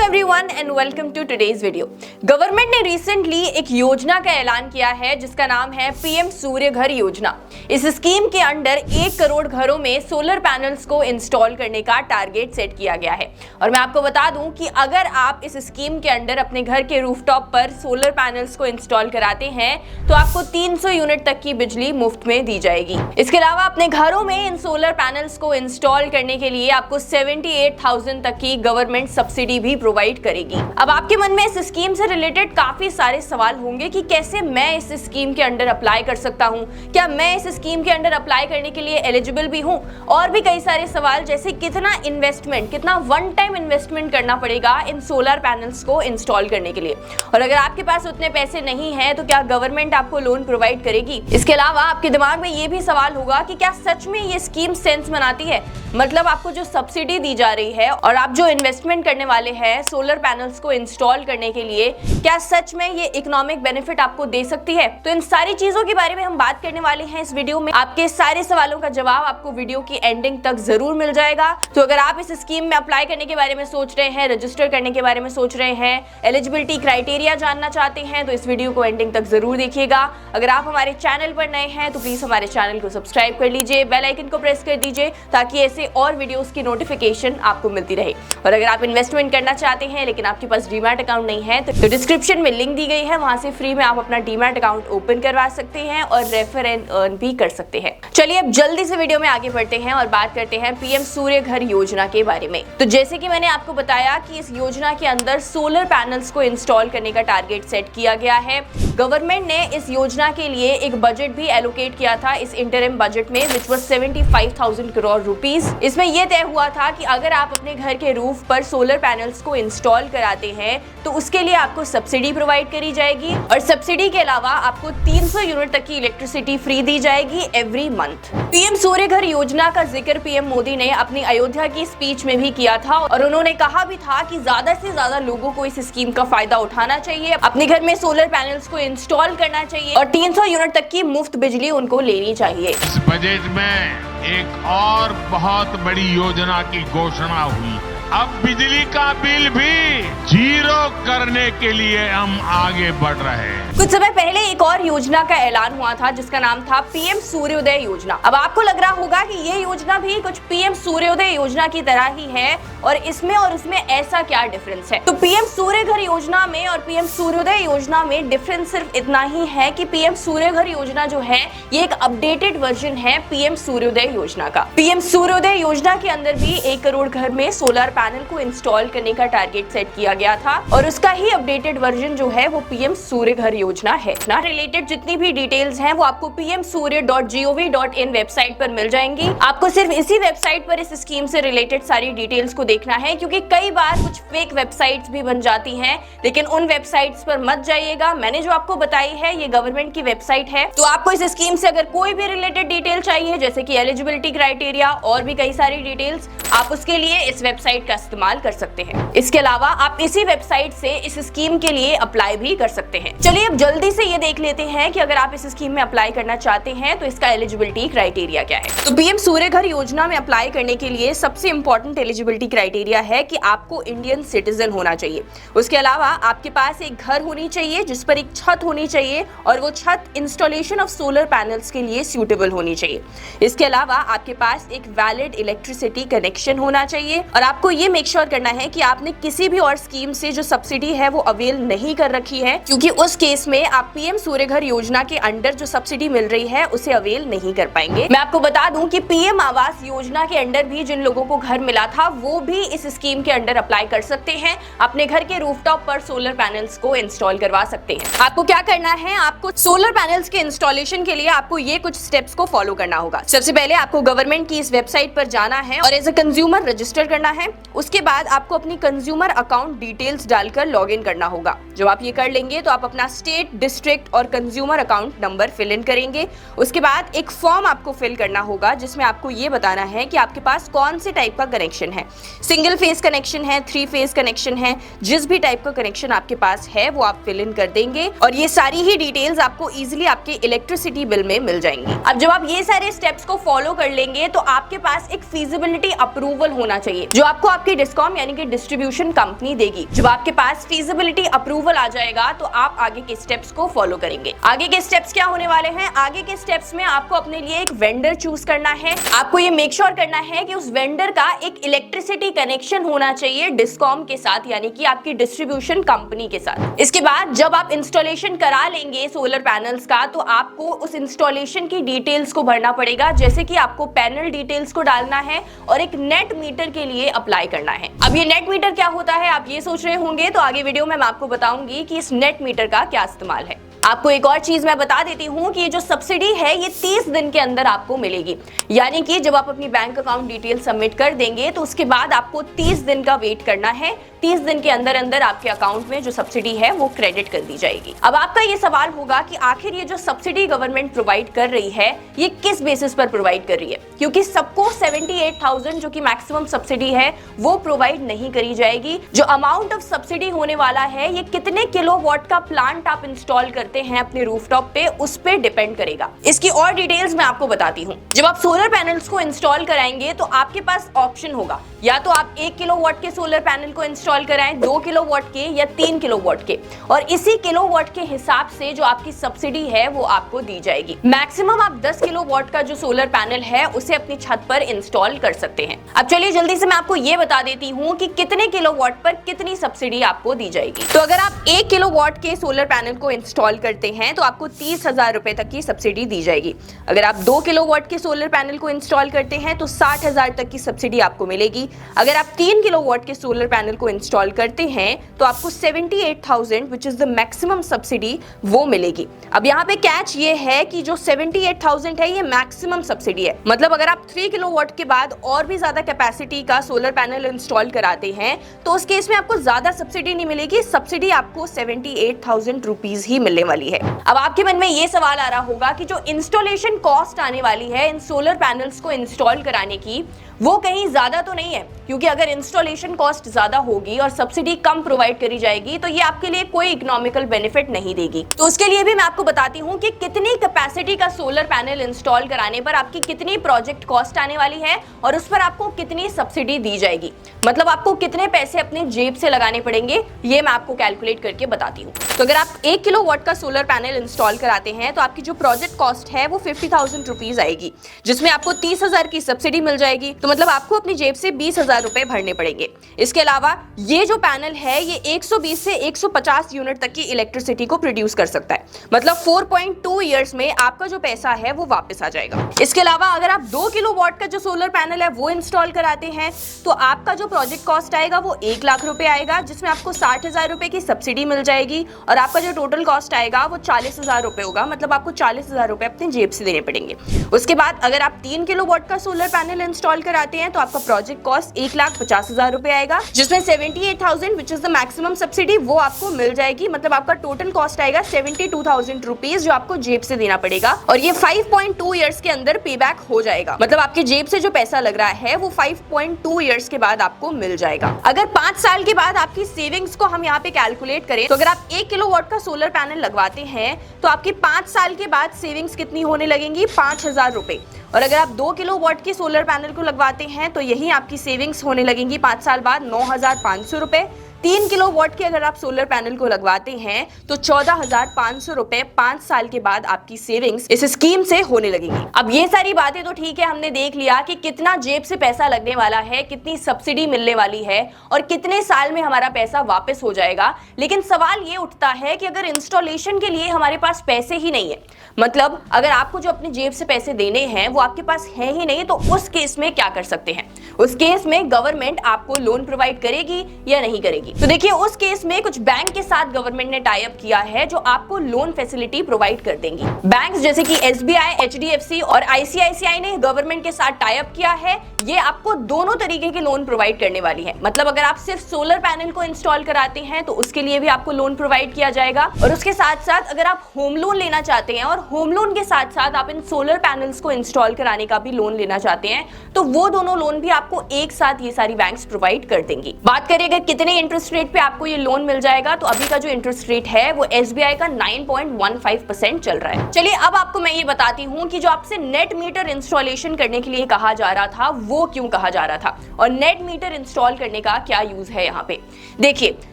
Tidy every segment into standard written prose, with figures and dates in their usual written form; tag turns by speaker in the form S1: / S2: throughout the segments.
S1: Everyone and welcome to today's video. Government ने recently एक योजना का ऐलान किया है जिसका नाम है पीएम सूर्य घर योजना। इस स्कीम के अंडर 1 करोड़ घरों में सोलर पैनल्स को इंस्टॉल करने का टारगेट सेट किया गया है। और मैं आपको बता दूं कि अगर आप इस स्कीम के अंडर अपने घर के रूफटॉप पर सोलर पैनल्स को इंस्टॉल कराते हैं तो आपको 300 यूनिट तक की बिजली मुफ्त में दी जाएगी। इसके अलावा अपने घरों में इन सोलर पैनल्स को इंस्टॉल करने के लिए आपको 78,000 तक की गवर्नमेंट सब्सिडी भी प्रोवाइड करेगी। अब आपके मन में इस स्कीम से रिलेटेड काफी सारे सवाल होंगे कि कैसे मैं इस स्कीम के अंडर अप्लाई कर सकता हूं, क्या मैं इस स्कीम के अंडर अप्लाई करने के लिए एलिजिबल भी हूं, और भी कई सारे सवाल जैसे कितना इन्वेस्टमेंट, कितना वन टाइम इन्वेस्टमेंट करना पड़ेगा इन सोलर पैनल्स को इंस्टॉल करने के लिए, और अगर आपके पास उतने पैसे नहीं है तो क्या गवर्नमेंट आपको लोन प्रोवाइड करेगी। इसके अलावा आपके दिमाग में ये भी सवाल होगा कि क्या सच में ये स्कीम सेंस बनाती है, मतलब आपको जो सब्सिडी दी जा रही है और आप जो इन्वेस्टमेंट करने वाले हैं सोलर पैनल्स को इंस्टॉल करने के लिए, क्या सच में ये इकोनॉमिक बेनिफिट आपको दे सकती है। तो इन सारी चीजों के बारे में हम बात करने वाले हैं इस वीडियो में। आपके सारे सवालों का जवाब आपको वीडियो की एंडिंग तक जरूर मिल जाएगा। तो अगर आप इस स्कीम में अप्लाई करने के बारे में सोच रहे हैं, रजिस्टर करने के बारे में सोच रहे हैं, एलिजिबिलिटी क्राइटेरिया जानना चाहते हैं तो इस वीडियो को एंडिंग तक जरूर देखिएगा। अगर आप हमारे चैनल पर नए हैं तो प्लीज हमारे चैनल को सब्सक्राइब कर लीजिए, बेल आइकन को प्रेस कर दीजिए ताकि ऐसे और वीडियोस की नोटिफिकेशन आपको मिलती रहे। और अगर आप इन्वेस्टमेंट करना चाहते हैं लेकिन आपके पास डीमैट अकाउंट नहीं है तो डिस्क्रिप्शन में लिंक दी गई है, वहां से फ्री में आप अपना डीमैट अकाउंट ओपन करवा सकते हैं और रेफर एंड अर्न भी कर सकते हैं। चलिए अब जल्दी से वीडियो में आगे बढ़ते हैं और बात करते हैं पीएम सूर्य घर योजना के बारे में। तो जैसे कि मैंने आपको बताया कि इस योजना के अंदर सोलर पैनल्स को इंस्टॉल करने का टारगेट सेट किया गया है। गवर्नमेंट ने इस योजना के लिए एक बजट भी एलोकेट किया था इस इंटरिम बजट में, विच वाज 75,000 करोड़ रुपीस। इसमें यह तय हुआ था कि अगर आप अपने घर के रूफ पर सोलर पैनल्स को इंस्टॉल कराते हैं तो उसके लिए आपको सब्सिडी प्रोवाइड करी जाएगी और सब्सिडी के अलावा आपको 300 यूनिट तक की इलेक्ट्रिसिटी फ्री दी जाएगी एवरी मंथ। पीएम सूर्य घर योजना का जिक्र पीएम मोदी ने अपनी अयोध्या की स्पीच में भी किया था और उन्होंने कहा भी था कि ज्यादा से ज्यादा लोगों को इस स्कीम का फायदा उठाना चाहिए, अपने घर में सोलर पैनल्स को इंस्टॉल करना चाहिए और 300 यूनिट तक की मुफ्त बिजली उनको लेनी चाहिए।
S2: इस बजट में एक और बहुत बड़ी योजना की घोषणा हुई। अब बिजली का बिल भी जीरो करने के लिए हम आगे बढ़ रहे हैं।
S1: कुछ समय पहले एक और योजना का ऐलान हुआ था जिसका नाम था पीएम सूर्योदय योजना। अब आपको लग रहा होगा कि ये योजना भी कुछ पीएम सूर्योदय योजना की तरह ही है और इसमें और उसमें ऐसा क्या डिफरेंस है। तो पीएम सूर्य घर योजना में और पीएम सूर्योदय योजना में डिफरेंस सिर्फ इतना ही है कि पीएम सूर्य घर योजना जो है ये एक अपडेटेड वर्जन है पीएम सूर्योदय योजना का। पीएम सूर्योदय योजना के अंदर भी 1 करोड़ घर में सोलर पैनल को इंस्टॉल करने का टारगेट सेट किया गया था और उसका ही अपडेटेड वर्जन जो है वो पीएम सूर्य घर योजना है। ना रिलेटेड जितनी भी डिटेल्स हैं वो आपको pmsurya.gov.in वेबसाइट पर मिल जाएंगी। आपको सिर्फ इसी वेबसाइट पर इस स्कीम से रिलेटेड सारी डिटेल्स को देखना है, क्योंकि कई बार कुछ फेक वेबसाइट्स भी बन जाती हैं, लेकिन उन वेबसाइट्स पर मत जाइएगा। मैंने जो आपको बताई है ये गवर्नमेंट की वेबसाइट है। तो आपको इस स्कीम से अगर कोई भी रिलेटेड डिटेल चाहिए जैसे कि एलिजिबिलिटी क्राइटेरिया और भी कई सारी डिटेल्स, आप उसके लिए इस वेबसाइट का इस्तेमाल कर सकते हैं। इसके अलावा आप इसी वेबसाइट से इस स्कीम के लिए अप्लाई भी कर सकते हैं। चलिए अब जल्दी से ये देख लेते हैं कि अगर आप इस स्कीम में अप्लाई करना चाहते हैं तो इसका एलिजिबिलिटी क्राइटेरिया क्या है। तो पीएम सूर्य घर योजना में अप्लाई करने के लिए सबसे इंपॉर्टेंट एलिजिबिलिटी क्राइटेरिया है कि आपको इंडियन सिटीजन होना चाहिए। उसके अलावा आपके पास एक घर होनी चाहिए जिस पर एक छत होनी चाहिए और वो छत इंस्टॉलेशन ऑफ सोलर पैनल्स के लिए सूटेबल होनी चाहिए। इसके अलावा आपके पास एक वैलिड इलेक्ट्रिसिटी कनेक्शन होना चाहिए और आपको ये मेक श्योर करना है कि आपने किसी भी और स्कीम से जो सब्सिडी है वो अवेल नहीं कर रखी है, क्योंकि उस केस में आप पीएम सूर्य घर योजना के अंडर जो सब्सिडी मिल रही है उसे अवेल नहीं कर पाएंगे। मैं आपको बता दूं कि पीएम आवास योजना के अंडर भी जिन लोगों को घर मिला था वो भी इस स्कीम के अंडर अप्लाई कर सकते हैं, अपने घर के रूफटॉप पर सोलर पैनल्स को इंस्टॉल करवा सकते हैं। आपको क्या करना है, आपको सोलर पैनल्स के इंस्टॉलेशन के लिए आपको ये कुछ स्टेप्स को फॉलो करना होगा। सबसे पहले आपको गवर्नमेंट की इस वेबसाइट पर जाना है और एज अ कंज्यूमर रजिस्टर करना है। उसके बाद आपको अपनी कंज्यूमर अकाउंट डिटेल्स डालकर लॉगिन करना होगा। जब आप ये कर लेंगे तो आप अपना स्टेट, डिस्ट्रिक्ट और consumer account number fill in करेंगे। उसके बाद एक फॉर्म आपको फिल करना होगा जिसमें आपको ये बताना है कि आपके पास कौन से टाइप का कनेक्शन है। सिंगल फेज कनेक्शन है, 3 फेज कनेक्शन है, जिस भी टाइप का कनेक्शन आपके पास है वो आप फिल इन कर देंगे और ये सारी ही डिटेल्स आपको इजीली आपके इलेक्ट्रिसिटी बिल में मिल जाएंगी। अब जब आप ये सारे स्टेप्स को फॉलो कर लेंगे तो आपके पास एक फीजिबिलिटी अप्रूवल होना चाहिए जो आपको आपकी डिस्कॉम यानी कि डिस्ट्रीब्यूशन कंपनी देगी। जब आपके पास फीजिबिलिटी अप्रूवल आ जाएगा तो आप आगे के स्टेप्स को फॉलो करेंगे। आगे के स्टेप्स क्या होने वाले हैं? आगे के स्टेप्स में आपको अपने लिए एक वेंडर चूज करना है। आपको ये मेक श्योर करना है कि उस वेंडर का एक इलेक्ट्रिसिटी कनेक्शन होना चाहिए डिस्कॉम के साथ यानी कि आपकी डिस्ट्रीब्यूशन कंपनी के साथ। इसके बाद जब आप इंस्टॉलेशन करा लेंगे सोलर पैनल्स का तो आपको उस इंस्टॉलेशन की डिटेल्स को भरना पड़ेगा, जैसे कि आपको पैनल डिटेल्स को डालना है और एक नेट मीटर के लिए अप्लाई करना है। अब ये नेट मीटर क्या होता है आप ये सोच रहे होंगे, तो आगे वीडियो में मैं आपको बताऊंगी कि इस नेट मीटर का क्या इस्तेमाल है। आपको एक और चीज मैं बता देती हूँ कि ये जो सब्सिडी है ये 30 दिन के अंदर आपको मिलेगी, यानी कि जब आप अपनी बैंक अकाउंट डिटेल सबमिट कर देंगे तो उसके बाद आपको 30 दिन का वेट करना है। 30 दिन के अंदर अंदर आपके अकाउंट में जो सब्सिडी है वो क्रेडिट कर दी जाएगी। अब आपका ये सवाल होगा कि आखिर ये जो सब्सिडी गवर्नमेंट प्रोवाइड कर रही है ये किस बेसिस पर प्रोवाइड कर रही है, क्योंकि सबको 78,000 जो कि मैक्सिमम सब्सिडी है वो प्रोवाइड नहीं करी जाएगी। जो अमाउंट ऑफ सब्सिडी होने वाला है ये कितने किलोवाट का प्लांट आप इंस्टॉल करते हैं अपने रूफटॉप पे उस पे डिपेंड करेगा। इसकी और डिटेल्स मैं आपको बताती हूँ। जब आप सोलर पैनल्स को इंस्टॉल कराएंगे तो आपके पास ऑप्शन होगा, या तो आप 1 किलोवाट के सोलर पैनल को इंस्टॉल कराएं, 2 किलोवाट के या 3 किलोवाट के, और इसी किलोवाट के हिसाब से जो आपकी सब्सिडी है वो आपको दी जाएगी। मैक्सिमम आप 10 किलोवाट का जो सोलर पैनल है उसे अपनी छत पर इंस्टॉल कर सकते हैं। अब चलिए जल्दी से मैं आपको ये बता देती हूँ कि कितने किलोवाट पर कितनी सब्सिडी आपको दी जाएगी। तो अगर आप 1 किलोवाट के सोलर पैनल को इंस्टॉल करते हैं तो आपको 30,000 रुपए तक की सब्सिडी दी जाएगी। अगर आप 2 किलोवाट के सोलर पैनल को इंस्टॉल करते हैं तो 60,000 तक की सब्सिडी आपको मिलेगी। अगर आप 3 किलोवाट के सोलर पैनल को इंस्टॉल करते हैं तो आपको 78,000 which is the maximum subsidy वो मिलेगी। अब यहाँ पे कैच ये है कि जो 78,000 है ये मैक्सिमम सब्सिडी है, मतलब अगर आप 3 किलोवाट के बाद और भी ज्यादा कैपेसिटी का सोलर पैनल इंस्टॉल कराते हैं तो उस केस में आपको ज्यादा सब्सिडी नहीं मिलेगी, सब्सिडी आपको 78,000 रुपीज ही मिलने वाली है। अब आपके मन में ये सवाल आ रहा होगा कि जो इंस्टॉलेशन कॉस्ट आने वाली है इन सोलर पैनल्स को इंस्टॉल कराने की वो कहीं ज्यादा तो नहीं है, क्योंकि अगर इंस्टॉलेशन कॉस्ट ज्यादा होगी और सब्सिडी कम प्रोवाइड करी जाएगी तो ये आपके लिए कोई इकोनॉमिकल बेनिफिट नहीं देगी। तो उसके लिए भी मैं आपको बताती हूँ कि कितनी कैपेसिटी का सोलर पैनल इंस्टॉल कराने पर आपकी कितनी प्रोजेक्ट कॉस्ट आने वाली है और उस पर आपको कितनी सब्सिडी दी जाएगी, मतलब आपको कितने पैसे अपने जेब से लगाने पड़ेंगे ये मैं आपको कैलकुलेट करके बताती हूँ। तो अगर आप 1 किलोवाट का सोलर पैनल इंस्टॉल कराते हैं तो आपकी जो प्रोजेक्ट कॉस्ट है वो 50,000 रुपीज आएगी, जिसमें आपको 30,000 की सब्सिडी मिल जाएगी, तो मतलब आपको अपनी जेब से 20,000 रुपए भरने पड़ेंगे। इसके अलावा ये जो पैनल है ये 120 से 150 यूनिट तक की इलेक्ट्रिसिटी को प्रोड्यूस कर सकता है, मतलब 4.2 इयर्स में आपका जो पैसा है वो वापस आ जाएगा। इसके अलावा अगर आप 2 किलोवाट का जो सोलर पैनल है वो इंस्टॉल कराते हैं तो आपका जो प्रोजेक्ट कॉस्ट आएगा वो 1 लाख रुपए आएगा, जिसमें आपको 60,000 रुपए की सब्सिडी मिल जाएगी और आपका जो टोटल कॉस्ट आएगा वो 40,000 रुपए होगा, मतलब आपको 40,000 रुपए अपने जेब से देने पड़ेंगे। उसके बाद अगर आप 3 किलोवाट का सोलर पैनल इंस्टॉल कराते हैं तो आपका प्रोजेक्ट कॉस्ट 1,50,000 रुपए आएगा, जिसमें 78,000 which is the maximum subsidy वो आपको मिल जाएगी, मतलब आपका टोटल कॉस्ट आएगा 72,000 रुपीज जो आपको जेब से देना पड़ेगा और ये 5.2 इयर्स के अंदर पे बैक हो जाएगा, मतलब आपके जेब से जो पैसा लग रहा है वो 5.2 इयर्स के बाद आपको मिल जाएगा। अगर 5 साल के बाद आपकी सेविंग्स को हम यहाँ पे कैलकुलेट करें तो अगर आप 1 किलोवाट का सोलर पैनल लगवाते हैं तो आपकी 5 साल के बाद सेविंग्स कितनी होने लगेंगी? 5,000 रुपए। और अगर आप 2 किलोवाट के सोलर पैनल को लगवाते हैं तो यही आपकी सेविंग्स होने लगेंगी 5 साल बाद 9,500 रुपए। 3 किलोवाट के अगर आप सोलर पैनल को लगवाते हैं तो 14,500 रुपए 5 साल के बाद आपकी सेविंग्स इस स्कीम से होने लगेगी। अब ये सारी बातें तो ठीक है, हमने देख लिया कि कितना जेब से पैसा लगने वाला है, कितनी सब्सिडी मिलने वाली है और कितने साल में हमारा पैसा वापस हो जाएगा। लेकिन सवाल ये उठता है कि अगर इंस्टॉलेशन के लिए हमारे पास पैसे ही नहीं है, मतलब अगर आपको जो अपनी जेब से पैसे देने हैं वो आपके पास है ही नहीं, तो उस केस में क्या कर सकते हैं? उस केस में गवर्नमेंट आपको लोन प्रोवाइड करेगी या नहीं करेगी? जाएगी। तो देखिए उस केस में कुछ बैंक के साथ गवर्नमेंट ने टाई अप किया है जो आपको लोन फैसिलिटी प्रोवाइड कर देंगी। बैंक्स जैसे कि SBI, HDFC और ICICI ने गवर्नमेंट के साथ टाई अप किया है। ये आपको दोनों तरीके के लोन प्रोवाइड करने वाली है। मतलब अगर आप सिर्फ सोलर पैनल को इंस्टॉल कराते हैं तो उसके लिए भी आपको लोन प्रोवाइड किया जाएगा, और उसके साथ साथ अगर आप होम लोन लेना चाहते हैं और होम लोन के साथ साथ आप इन सोलर पैनल्स को इंस्टॉल कराने का भी लोन लेना चाहते हैं तो वो दोनों लोन भी आपको एक साथ ये सारी बैंक्स प्रोवाइड कर देंगी। बात करें अगर कितने इंटरेस्ट रेट पे आपको ये लोन मिल जाएगा, तो अभी का जो इंटरेस्ट रेट है वो SBI का 9.15% चल रहा है। चलिए अब आपको मैं ये बताती हूँ कि जो आपसे नेट मीटर इंस्टॉलेशन करने के लिए कहा जा रहा था वो क्यों कहा जा रहा था और नेट मीटर इंस्टॉल करने का क्या यूज है यहाँ पे। देखिए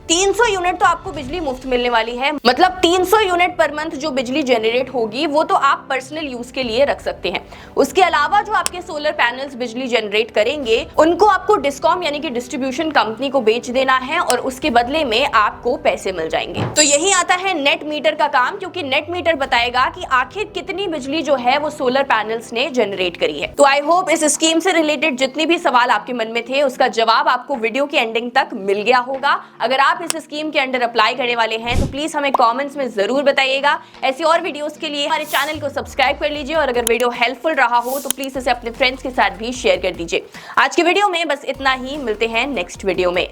S1: 300 यूनिट तो आपको बिजली मुफ्त मिलने वाली है, मतलब 300 यूनिट पर मंथ जो बिजली जनरेट होगी वो तो आप पर्सनल यूज के लिए रख सकते हैं। उसके अलावा जो आपके सोलर पैनल्स बिजली जनरेट करेंगे उनको आपको डिस्कॉम यानी कि डिस्ट्रीब्यूशन कंपनी को बेच देना है और उसके बदले में आपको पैसे मिल जाएंगे। तो यही आता है नेट मीटर का काम, क्योंकि नेट मीटर बताएगा कि आखिर कितनी बिजली जो है वो सोलर पैनल्स ने जनरेट करी है। तो आई होप इस स्कीम से रिलेटेड जितने भी सवाल आपके मन में थे उसका जवाब आपको वीडियो की एंडिंग तक मिल गया होगा। अगर आप इस स्कीम के अंडर अप्लाई करने वाले हैं तो प्लीज हमें कमेंट्स में जरूर बताइएगा। ऐसी और वीडियोस के लिए हमारे चैनल को सब्सक्राइब कर लीजिए और अगर वीडियो हेल्पफुल रहा हो तो प्लीज इसे अपने फ्रेंड्स के साथ भी शेयर कर दीजिए। आज के वीडियो में बस इतना ही, मिलते हैं नेक्स्ट वीडियो में।